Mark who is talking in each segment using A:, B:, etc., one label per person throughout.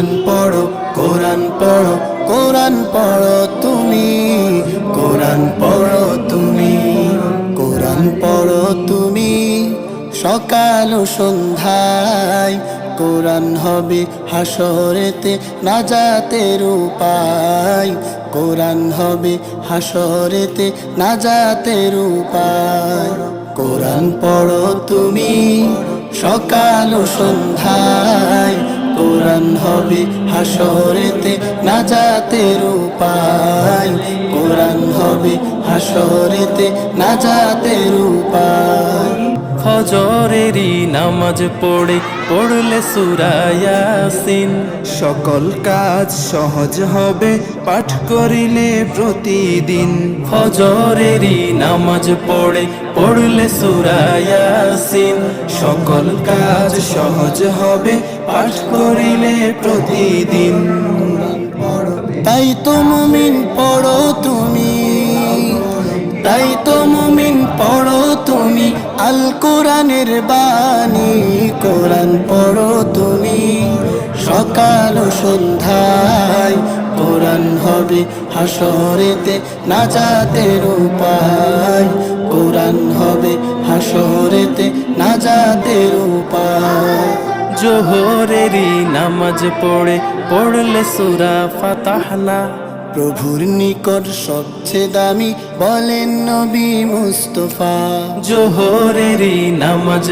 A: কোরআন পড়ো, কোরআন পড়ো, কোরআন পড়ো তুমি, কোরআন পড়ো তুমি, কোরআন পড়ো তুমি। সকাল ও সন্ধ্যায় কোরআন হবে হাসরেতে নাজাতের উপায়, কোরআন হবে হাসরেতে নাজাতের উপায়। কোরআন পড়ো তুমি সকাল ও সন্ধ্যায়, কোরআন হবে হাসরেতে নাজাতের উপায়, কোরআন হবে হাসরেতে নাজাতের উপায়।
B: ফজরেরই নামাজ পড়লে সূরা ইয়াসিন,
C: সকল কাজ সহজ হবে পাঠ করিলে প্রতিদিন।
B: ফজরেরই নামাজ পড়লে সূরা ইয়াসিন,
C: সকল কাজ সহজ হবে পাঠ করিলে প্রতিদিন।
A: তাই তো মুমিন পড়ো তুমি, তাই তো মুমিন পড়ো তুমি আল কোরআনের বাণী, কোরআন পড়ো তুমি সকাল ও সন্ধ্যায়, কোরআন হবে হাসরেতে নাজাতের উপায়, কোরআন হবে হাসরেতে নাজাতের উপায়।
B: জোহরেরই নামাজ পড়লে সূরা ফাতাহনা,
A: প্রভুর নিকট সবচেয়ে দামি বলেন নবী মুস্তাফা।
B: জোহরেরই নামাজ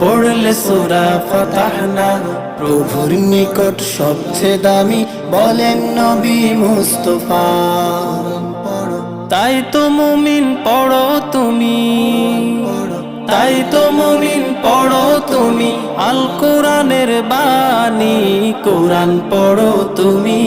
B: পড়লে সূরা ফাতাহনা,
A: প্রভুর নিকট সবচেয়ে দামি বলেন নবী মুস্তাফা।
B: তাই তো মুমিন পড়ো তুমি, তাই তো মুমিন পড়ো তুমি আল কোরআনের বাণী, কোরআন পড়ো তুমি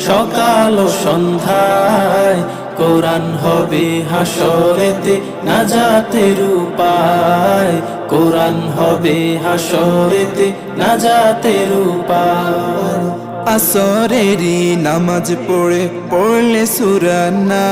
B: সকাল ও সন্ধ্যায়, কোরআন হবে হাসরেতে নাজাতের উপায়, কোরআন হবে হাসরেতে নাজাতের উপায়।
C: আসরেরই নামাজ পড়লে সূরা না